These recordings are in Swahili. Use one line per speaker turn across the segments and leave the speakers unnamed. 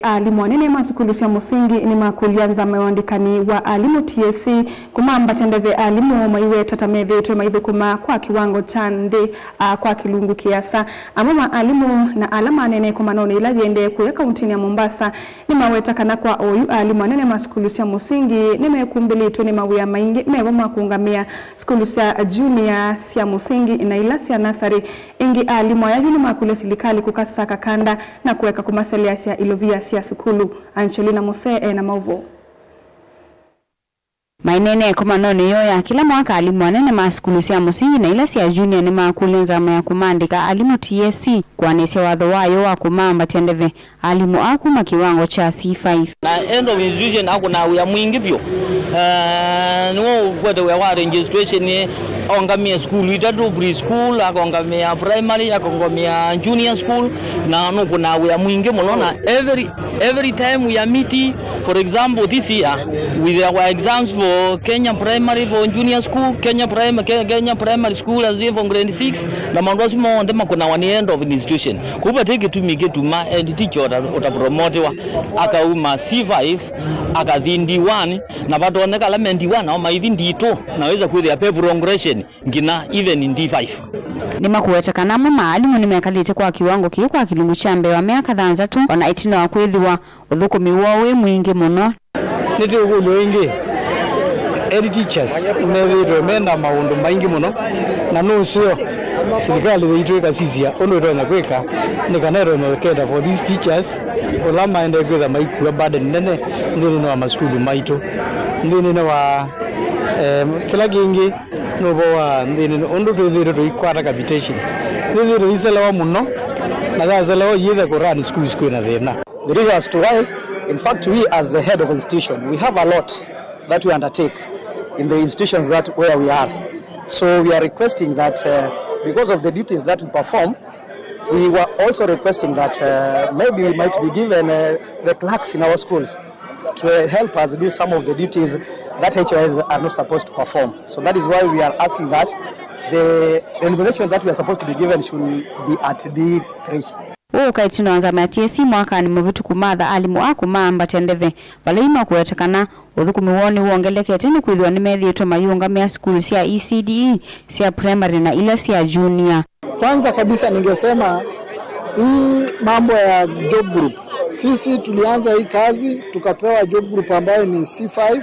Alimu wanene masukulu cia musingi ni makulianza mewandikani wa alimu TSC kumamba chandeve alimu maiwe tatamethitwe maithukuma kwa kiwango cha ndi kwa kilungu kiasa amama alimu na alama nene kumanoni ila yende kuya kauntini ya Mombasa ni mawetakana kwa oyu alimu wanene masukulu cia musingi ni mekumbilitwe ni mawia maingi mewama kuungamia skulu cia junior cia musingi na ila cia nasari ingi alimu ya yuni makule silikali kukasa kakanda na kuweka kumaselia cia ilovia cia sukulu. Angelina Mose na Mauvo.
Mainene kumanoni yoya kila mwaka alimu wanene maskulu cia musingi na ila cia junior ni makulenza ya kumandika alimu TSC kwa nesi watho wayo wa kumamba tendeve alimu akuma kiwango cha C5
na end of institution akuna uya mwingi pyo no kwete wa registration ni ongamia school itatu preschool akongamia primary akongamia junior school na no kuna uya mwingi muno na every time we are meeting. For example, this year with our exams for Kenya primary for junior school, Kenya primary school as if on grade 6 na mandosimo ndema kuna one end of institution kuba take to me get to my and teacher utapromote wa akauma C5 akadhindi 1 na bado oneka element 1 au maithindi 2 naweza kuya pay progression ngina even in D5
ni makuwetakana mama alimu nimekalite kwa kiwango kio kwa kilungu cha mbewa miaka thanza tu ona itina wa kwithiwa uthukumi wowe mwingi muno
niti ukulo ingi edi teachers mewiro mena maundu maingi muno na nusio serikali itweka sisia ono ndo kweka nikanero no kenda for these teachers olama ende kwetha maikua burden nene ndini no maskulu maito ndini no wa kila gingi no boa ndini ondo twithiro ikwata capitation ndithiro iselewa muno na gazelewa yithe ko run schools kwina thina.
The reasons to why, in fact, we as the head of institution, we have a lot that we undertake in the institutions where we are. So we are requesting that because of the duties that we perform, we were also requesting that maybe we might be given the clerks in our schools to help us do some of the duties that HOS are not supposed to perform. So that is why we are asking that the remuneration that we are supposed to be given should be at D3.
Ukaitino anza TSC mwaka ni muvitu kumadha alimu akumamba tendeve waleima kuwetakana uthukumi woni uongelekete ni kwithwa ni methitwe mayungamia skulu cia ECDE cia primary na ila cia junior.
Kwanza kabisa ningesema hii mambo ya job group, sisi tulianza hii kazi tukapewa job group ambayo ni C5.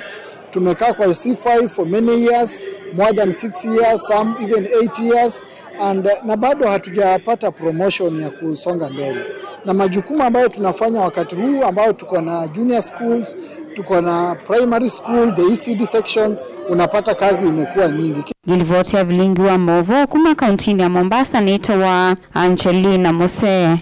Tumekaa kwa C5 for many years, more than 6 years, some even 8 years, and na bado hatujapata promotion ya kusonga mbele. Na majukumu ambayo tunafanya wakati huu ambao tuko na junior schools, tuko na primary school, the ECD section, unapata kazi imekuwa nyingi.
Gilivotia vilingi wa Movo kuma kauntini ya Mombasa, nito wa Angelina Mose.